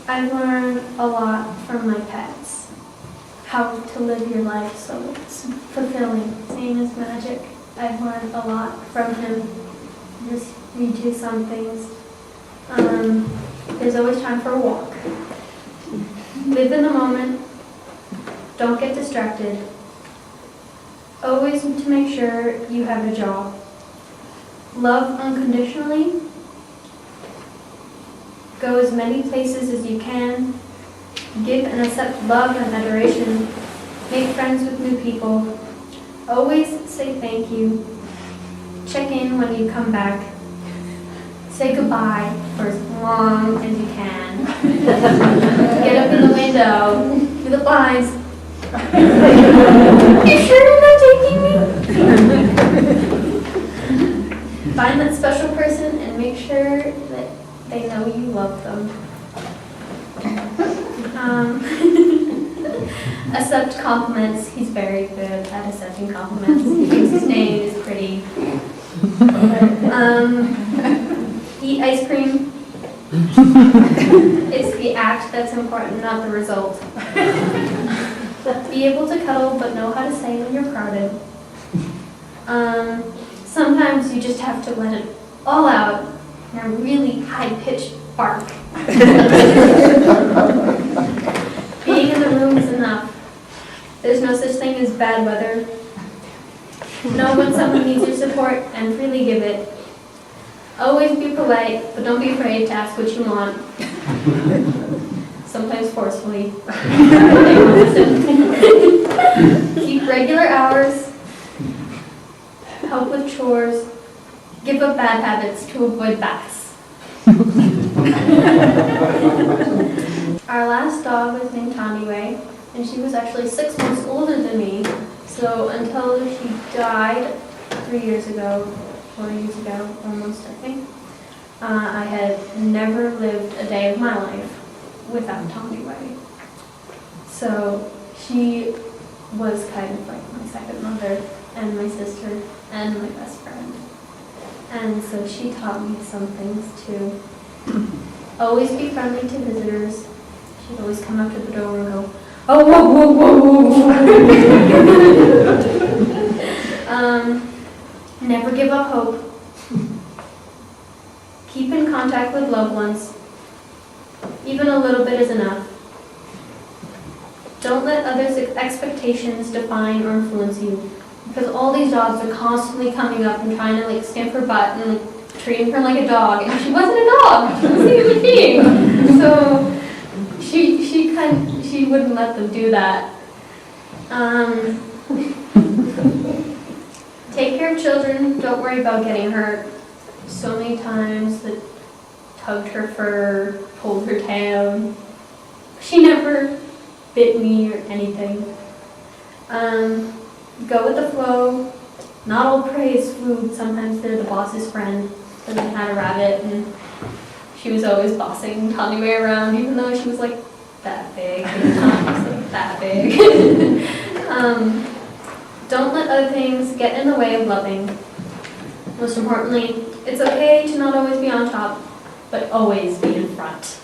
I've learned a lot from my pets. How to live your life so it's fulfilling. Same as Magic. I've learned a lot from him. Just read you some things. There's always time for a walk. Live in the moment. Don't get distracted. Always to make sure you have a job. Love unconditionally. Go as many places as you can. Give and accept love and adoration. Make friends with new people. Always say thank you. Check in when you come back. Say goodbye for as long as you can. Get up in the window. Do the blinds. You sure you're not taking me? Find that special person and make sure that they know you love them. Accept compliments. He's very good at accepting compliments. He thinks his name is pretty. Eat ice cream. It's the act that's important, not the result. Be able to cuddle, but know how to say when you're crowded. Sometimes you just have to let it all out in a really high-pitched bark. Being in the room is enough. There's no such thing as bad weather. Know when someone needs your support and freely give it. Always be polite, but don't be afraid to ask what you want. Sometimes forcefully. They won't listen. Keep regular hours. Help with chores. Give up bad habits to avoid baths. Our last dog was named Tandiway, and she was actually 6 months older than me. So until she died 3 years ago, 4 years ago, almost, I think, I had never lived a day of my life without Tandiway. So she was kind of like my second mother and my sister and my best friend. And so she taught me some things too. Always be friendly to visitors. She'd always come up to the door and go, "Oh, whoa, whoa, whoa, whoa." Never give up hope. Keep in contact with loved ones. Even a little bit is enough. Don't let others' expectations define or influence you. Because all these dogs are constantly coming up and trying to like sniff her butt and like treating her like a dog. And she wasn't a dog. She was a human being. So she wouldn't let them do that. Take care of children. Don't worry about getting hurt. So many times that tugged her fur, pulled her tail. She never bit me or anything. Go with the flow. Not all prey is food. Sometimes they're the boss's friend. And I had a rabbit, and she was always bossing Tandiway around, even though she was like that big. And Tommy was like that big. Don't let other things get in the way of loving. Most importantly, it's okay to not always be on top, but always be in front.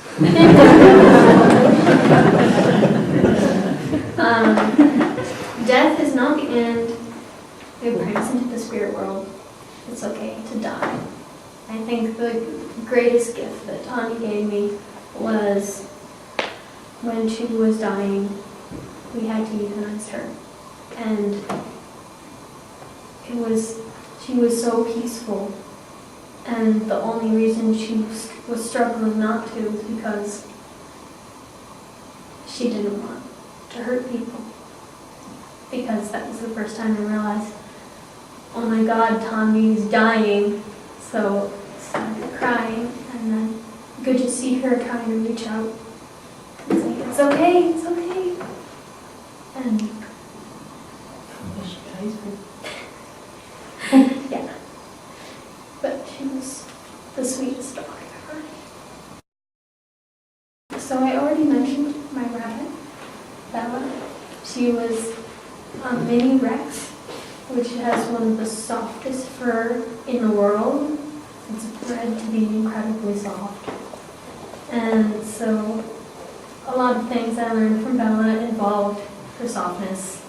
Death is not the end. It brings into the spirit world. It's okay to die. I think the greatest gift that Tani gave me was when she was dying, we had to euthanize her. And she was so peaceful. And the only reason she was struggling not to was because she didn't want to hurt people. Because that was the first time I realized, oh my God, Tommy's dying. So I started crying, and then you could just see her trying to reach out and say, "It's okay, it's okay." And yeah, but she was the sweetest dog ever. So I already mentioned my rabbit, Bella. She was a mini Rex, which has one of the softest fur in the world. It's bred to be incredibly soft. And so a lot of things I learned from Bella involved her softness.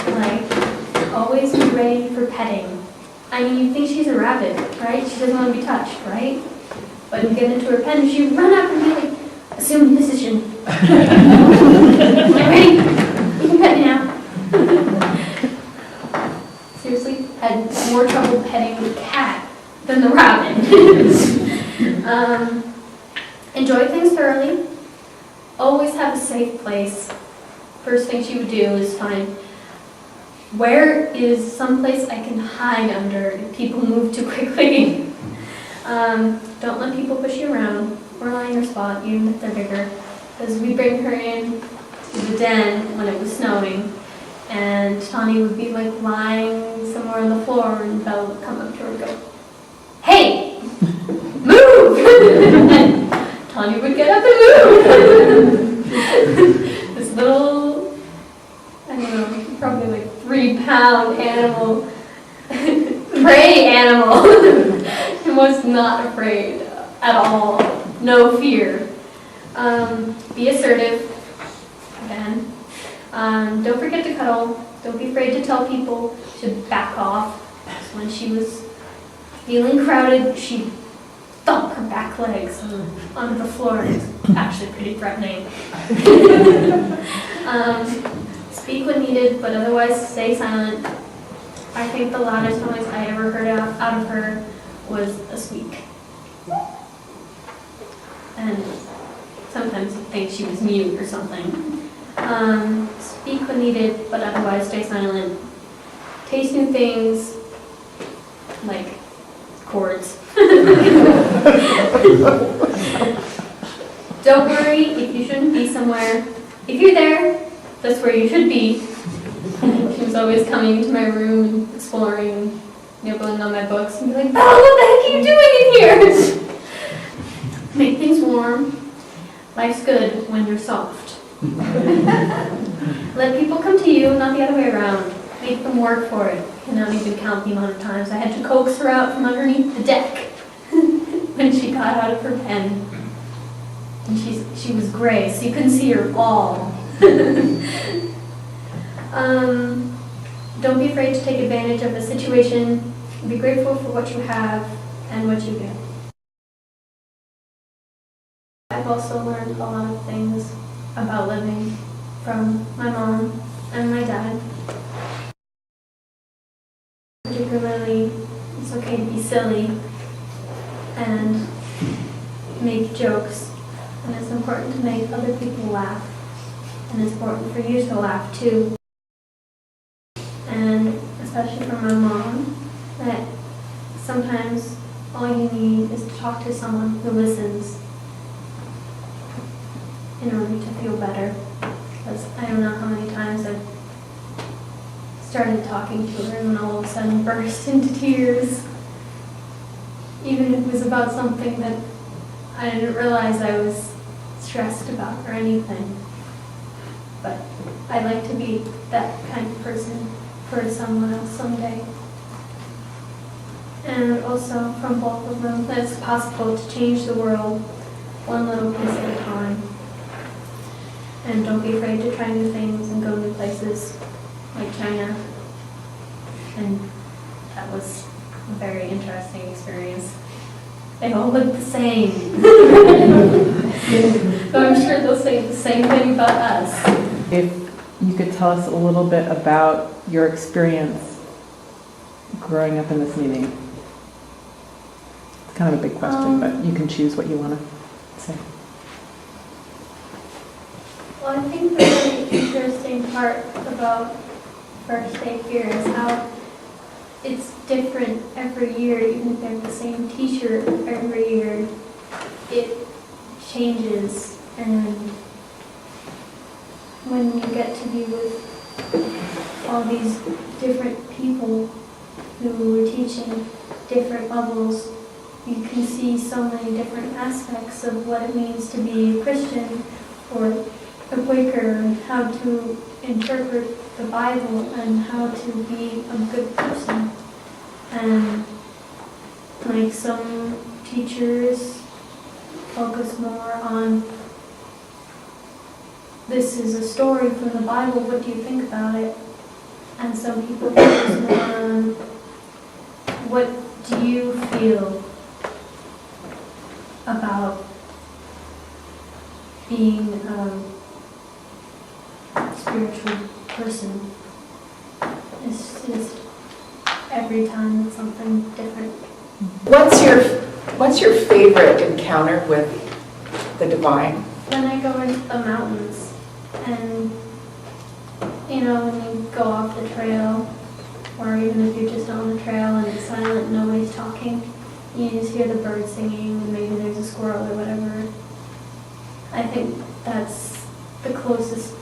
Like, always be ready for petting. I mean, you think she's a rabbit, right? She doesn't want to be touched, right? But you get into her pen and she run up and be like, assume position. Am I ready? You can pet me now. Seriously, had more trouble petting the cat than the rabbit. Enjoy things thoroughly. Always have a safe place. First thing she would do is find where is some place I can hide under if people move too quickly. Don't let people push you around or lie in your spot, even if they're bigger. Because we bring her in to the den when it was snowing, and Tawny would be like lying somewhere on the floor, and Bella would come up to her and go, "Hey, move!" And Tawny would get up and move. This little, I don't know, probably like 3-pound animal, prey animal, was not afraid at all. No fear. Be assertive. Again. Don't forget to cuddle. Don't be afraid to tell people to back off. So when she was feeling crowded, she'd thump her back legs onto the floor. It's actually pretty threatening. Speak when needed, but otherwise stay silent. I think the loudest noise I ever heard out of her was a squeak. And sometimes you think she was mute or something. Speak when needed, but otherwise stay silent. Taste new things, like chords. Don't worry if you shouldn't be somewhere. If you're there, that's where you should be. She was always coming into my room and exploring, nibbling on my books, and be like, "Oh, what the heck are you doing in here?" Make things warm. Life's good when you're soft. Let people come to you, not the other way around. Make them work for it. I cannot even count the amount of times I had to coax her out from underneath the deck when she got out of her pen. And she was gray, so you couldn't see her all. Don't be afraid to take advantage of the situation. Be grateful for what you have and what you get. I've also learned a lot of things about living from my mom and my dad. Particularly, it's okay to be silly and make jokes, and it's important to make other people laugh, and it's important for you to laugh too. And especially from my mom, that sometimes all you need is to talk to someone who listens in order to feel better. Because I don't know how many times I've started talking to her and then all of a sudden burst into tears. Even if it was about something that I didn't realize I was stressed about or anything. But I'd like to be that kind of person for someone else someday. And also from both of them, that it's possible to change the world one little piece at a time. And don't be afraid to try new things and go new places, like China. And that was a very interesting experience. They all look the same. So I'm sure they'll say the same thing about us. If you could tell us a little bit about your experience growing up in this meeting. It's kind of a big question, but you can choose what you want to say. Well, I think the really interesting part about First Day here is how it's different every year. Even if they're the same t-shirt every year, it changes. And when you get to be with all these different people who are teaching different levels, you can see so many different aspects of what it means to be a Christian or a Quaker, and how to interpret the Bible and how to be a good person. And like some teachers focus more on this is a story from the Bible, what do you think about it? And some people focus more on what do you feel about being a spiritual person. It's just every time it's something different. What's your favorite encounter with the divine? When I go into the mountains and, you know, when you go off the trail, or even if you're just on the trail and it's silent, nobody's talking, you just hear the birds singing and maybe there's a squirrel or whatever. I think that's the closest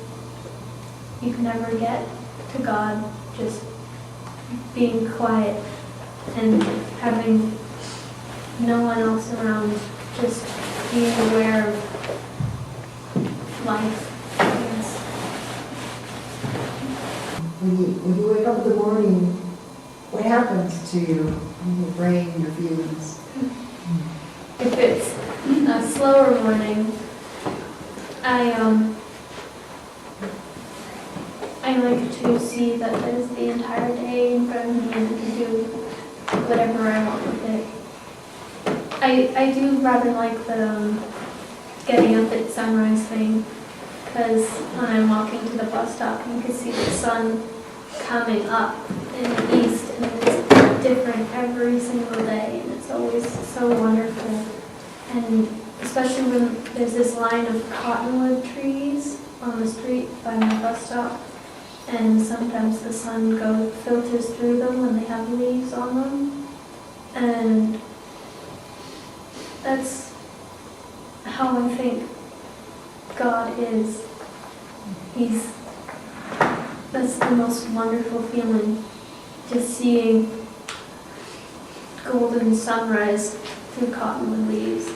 you can ever get to God, just being quiet and having no one else around, just being aware of life, I guess. When you wake up in the morning, what happens to you, your brain, your feelings? If it's a slower morning, I like to see that there's the entire day in front of me and I can do whatever I want with it. I do rather like the getting up at sunrise thing, because when I'm walking to the bus stop, you can see the sun coming up in the east, and it's different every single day, and it's always so wonderful. And especially when there's this line of cottonwood trees on the street by my bus stop, and sometimes the sun filters through them when they have leaves on them, and that's how I think God is. That's the most wonderful feeling, just seeing golden sunrise through cottonwood leaves.